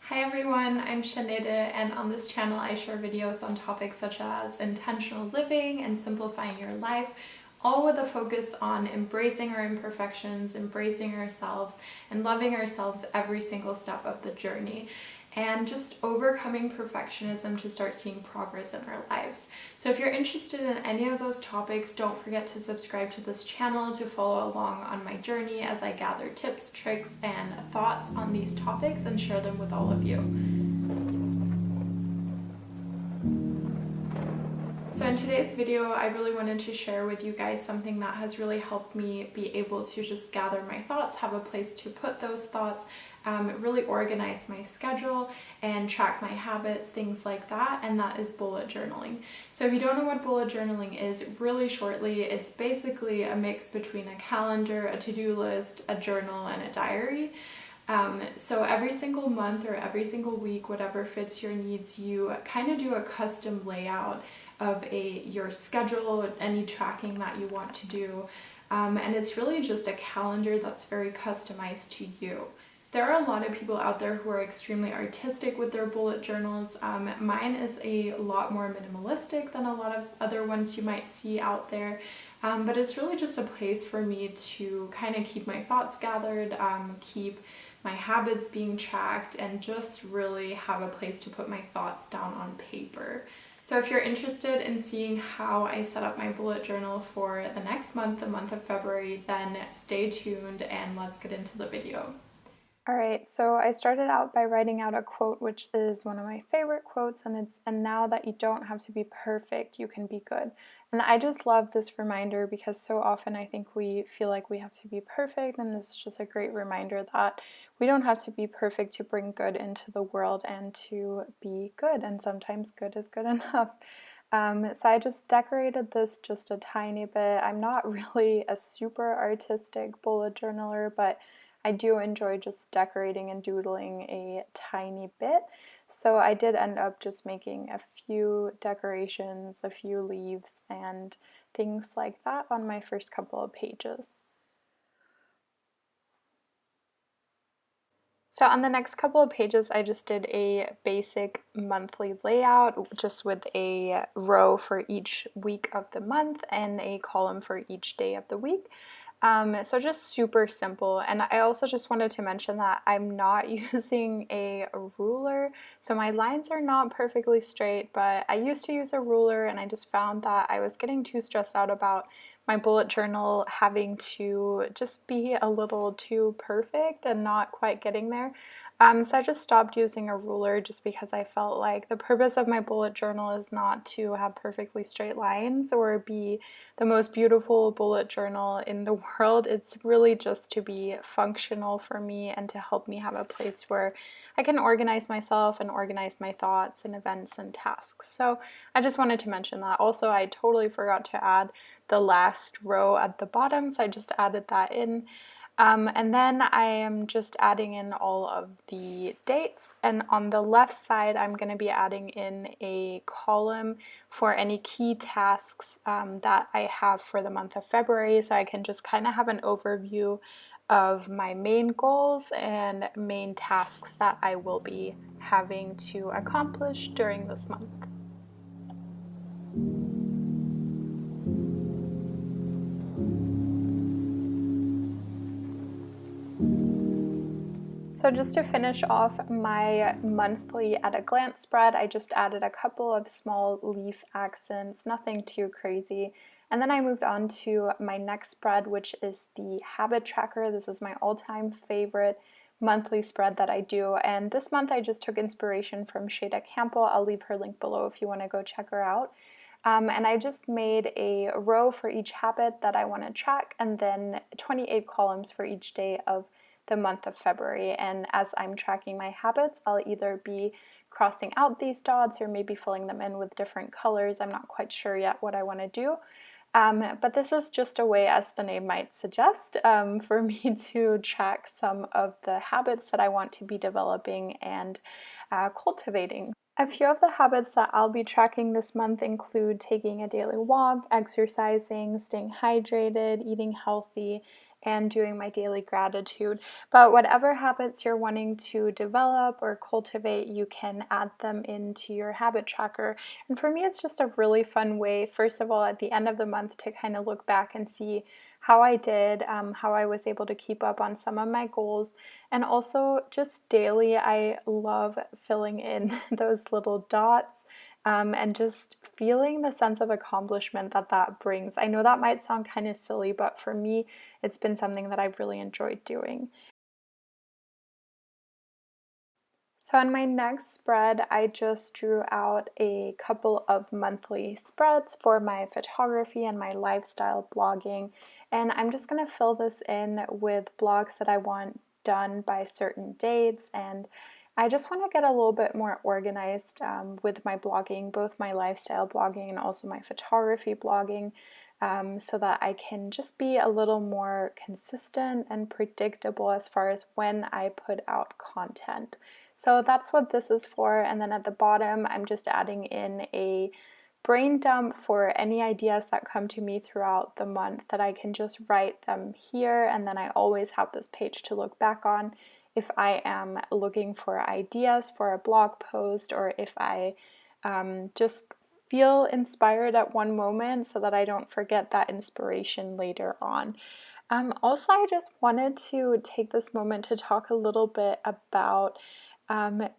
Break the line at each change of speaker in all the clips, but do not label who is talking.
Hi everyone, I'm Sinead, and on this channel I share videos on topics such as intentional living and simplifying your life, all with a focus on embracing our imperfections, embracing ourselves, and loving ourselves every single step of the journey, and just overcoming perfectionism to start seeing progress in our lives. So if you're interested in any of those topics, don't forget to subscribe to this channel to follow along on my journey as I gather tips, tricks, and thoughts on these topics and share them with all of you. So in today's video, I really wanted to share with you guys something that has really helped me be able to just gather my thoughts, have a place to put those thoughts, really organize my schedule and track my habits, things like that, and that is bullet journaling. So if you don't know what bullet journaling is, really shortly, it's basically a mix between a calendar, a to-do list, a journal, and a diary. So every single month or every single week, whatever fits your needs, you kind of do a custom layout of your schedule, any tracking that you want to do. And it's really just a calendar that's very customized to you. There are a lot of people out there who are extremely artistic with their bullet journals. Mine is a lot more minimalistic than a lot of other ones you might see out there. But it's really just a place for me to kind of keep my thoughts gathered, keep my habits being tracked, and just really have a place to put my thoughts down on paper. So if you're interested in seeing how I set up my bullet journal for the next month, the month of February, then stay tuned and let's get into the video. Alright, so I started out by writing out a quote which is one of my favorite quotes, and it's, "And now that you don't have to be perfect, you can be good." And I just love this reminder because so often I think we feel like we have to be perfect, and this is just a great reminder that we don't have to be perfect to bring good into the world and to be good, and sometimes good is good enough. So I just decorated this just a tiny bit. I'm not really a super artistic bullet journaler, but I do enjoy just decorating and doodling a tiny bit. So I did end up just making a few decorations, a few leaves, and things like that on my first couple of pages. So on the next couple of pages, I just did a basic monthly layout, just with a row for each week of the month and a column for each day of the week. So just super simple. And I also just wanted to mention that I'm not using a ruler, so my lines are not perfectly straight, but I used to use a ruler, and I just found that I was getting too stressed out about my bullet journal having to just be a little too perfect and not quite getting there. So I just stopped using a ruler just because I felt like the purpose of my bullet journal is not to have perfectly straight lines or be the most beautiful bullet journal in the world. It's really just to be functional for me and to help me have a place where I can organize myself and organize my thoughts and events and tasks. So I just wanted to mention that. Also, I totally forgot to add the last row at the bottom, so I just added that in. And then I am just adding in all of the dates, and on the left side I'm going to be adding in a column for any key tasks that I have for the month of February, so I can just kind of have an overview of my main goals and main tasks that I will be having to accomplish during this month. So just to finish off my monthly at a glance spread, I just added a couple of small leaf accents, nothing too crazy. And then I moved on to my next spread, which is the habit tracker. This is my all-time favorite monthly spread that I do. And this month I just took inspiration from Shada Campbell. I'll leave her link below if you want to go check her out. And I just made a row for each habit that I want to track, and then 28 columns for each day of the month of February. And as I'm tracking my habits, I'll either be crossing out these dots or maybe filling them in with different colors. I'm not quite sure yet what I want to do. But this is just a way, as the name might suggest, for me to track some of the habits that I want to be developing and cultivating. A few of the habits that I'll be tracking this month include taking a daily walk, exercising, staying hydrated, eating healthy, and doing my daily gratitude. But whatever habits you're wanting to develop or cultivate, you can add them into your habit tracker. And for me, it's just a really fun way, first of all, at the end of the month to kind of look back and see how I did, how I was able to keep up on some of my goals. And also just daily, I love filling in those little dots and just feeling the sense of accomplishment that that brings. I know that might sound kind of silly, but for me, it's been something that I've really enjoyed doing. So on my next spread, I just drew out a couple of monthly spreads for my photography and my lifestyle blogging. And I'm just going to fill this in with blogs that I want done by certain dates. And I just want to get a little bit more organized with my blogging, both my lifestyle blogging and also my photography blogging, so that I can just be a little more consistent and predictable as far as when I put out content. So that's what this is for. And then at the bottom, I'm just adding in a brain dump for any ideas that come to me throughout the month that I can just write them here. And then I always have this page to look back on if I am looking for ideas for a blog post, or if I just feel inspired at one moment so that I don't forget that inspiration later on. Also, I just wanted to take this moment to talk a little bit about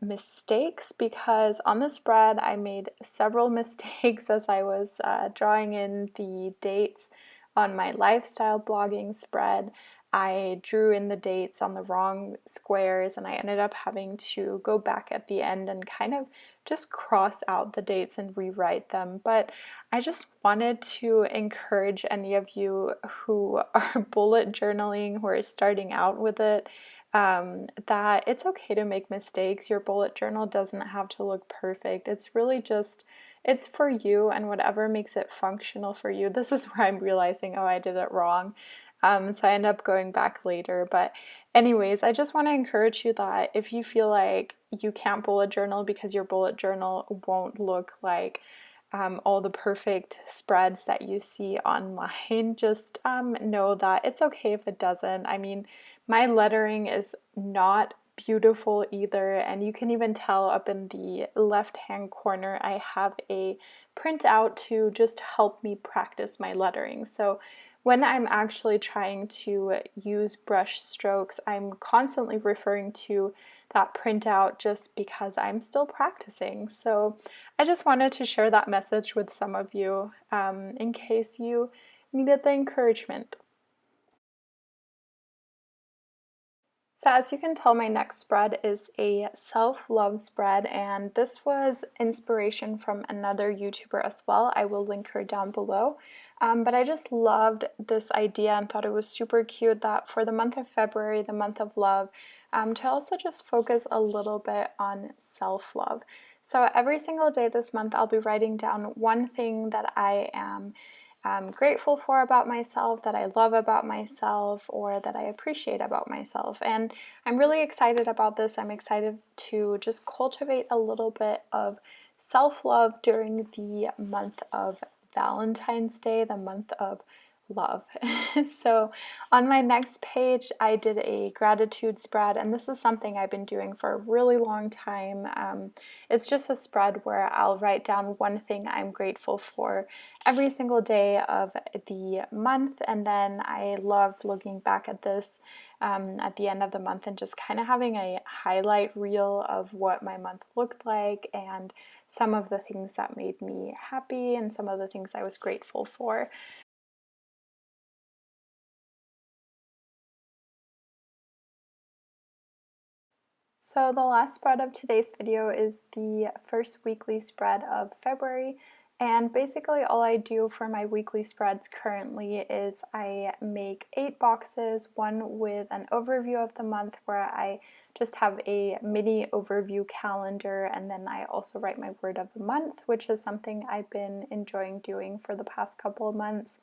mistakes, because on the spread I made several mistakes as I was drawing in the dates on my lifestyle blogging spread. I drew in the dates on the wrong squares, and I ended up having to go back at the end and kind of just cross out the dates and rewrite them. But I just wanted to encourage any of you who are bullet journaling, who are starting out with it, that it's okay to make mistakes. Your bullet journal doesn't have to look perfect. It's really just, it's for you and whatever makes it functional for you. This is where I'm realizing, oh, I did it wrong. So I end up going back later. But anyways, I just want to encourage you that if you feel like you can't bullet journal because your bullet journal won't look like all the perfect spreads that you see online, just know that it's okay if it doesn't. I mean, my lettering is not beautiful either, and you can even tell up in the left-hand corner I have a printout to just help me practice my lettering. So when I'm actually trying to use brush strokes, I'm constantly referring to that printout just because I'm still practicing. So I just wanted to share that message with some of you in case you needed the encouragement. So as you can tell, my next spread is a self-love spread, and this was inspiration from another YouTuber as well. I will link her down below. But I just loved this idea and thought it was super cute that for the month of February, the month of love, to also just focus a little bit on self-love. So every single day this month, I'll be writing down one thing that I am grateful for about myself, that I love about myself, or that I appreciate about myself. And I'm really excited about this. I'm excited to just cultivate a little bit of self-love during the month of Valentine's Day, the month of love. So on my next page, I did a gratitude spread, and this is something I've been doing for a really long time. It's just a spread where I'll write down one thing I'm grateful for every single day of the month, and then I love looking back at this at the end of the month and just kind of having a highlight reel of what my month looked like and some of the things that made me happy and some of the things I was grateful for. So the last spread of today's video is the first weekly spread of February, and basically all I do for my weekly spreads currently is I make 8 boxes, one with an overview of the month where I just have a mini overview calendar, and then I also write my word of the month, which is something I've been enjoying doing for the past couple of months.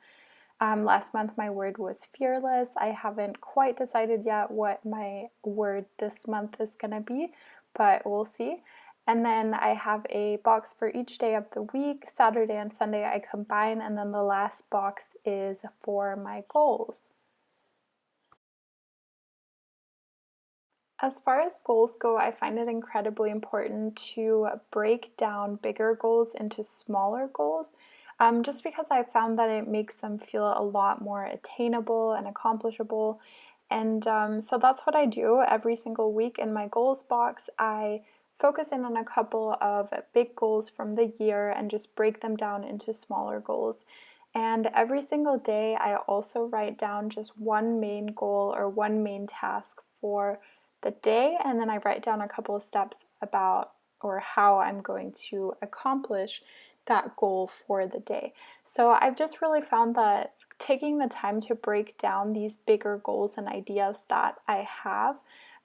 Last month my word was fearless. I haven't quite decided yet what my word this month is going to be, but we'll see. And then I have a box for each day of the week. Saturday and Sunday I combine, and then the last box is for my goals. As far as goals go, I find it incredibly important to break down bigger goals into smaller goals, just because I found that it makes them feel a lot more attainable and accomplishable. And so that's what I do every single week in my goals box. I focus in on a couple of big goals from the year and just break them down into smaller goals. And every single day, I also write down just one main goal or one main task for the day, and then I write down a couple of steps about or how I'm going to accomplish that goal for the day. So I've just really found that taking the time to break down these bigger goals and ideas that I have,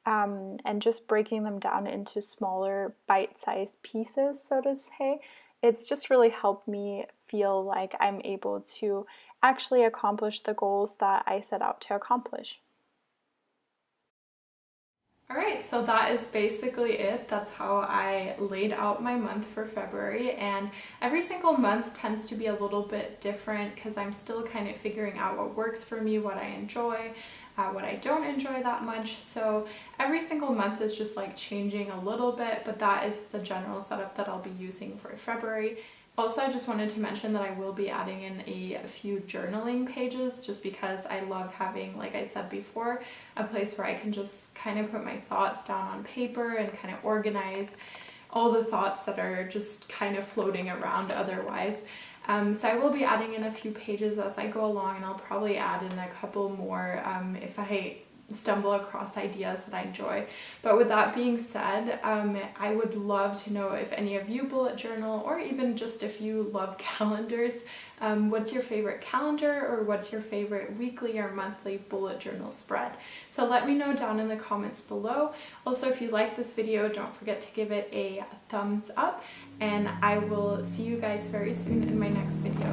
and just breaking them down into smaller bite-sized pieces, so to say, it's just really helped me feel like I'm able to actually accomplish the goals that I set out to accomplish. All right, so that is basically it. That's how I laid out my month for February, and every single month tends to be a little bit different because I'm still kind of figuring out what works for me, what I enjoy, what I don't enjoy that much. So every single month is just like changing a little bit, but that is the general setup that I'll be using for February. Also, I just wanted to mention that I will be adding in a few journaling pages just because I love having, like I said before, a place where I can just kind of put my thoughts down on paper and kind of organize all the thoughts that are just kind of floating around otherwise. So I will be adding in a few pages as I go along, and I'll probably add in a couple more if I stumble across ideas that I enjoy. But with that being said, I would love to know if any of you bullet journal, or even just if you love calendars. What's your favorite calendar, or what's your favorite weekly or monthly bullet journal spread? So let me know down in the comments below. Also, if you like this video, don't forget to give it a thumbs up, and I will see you guys very soon in my next video.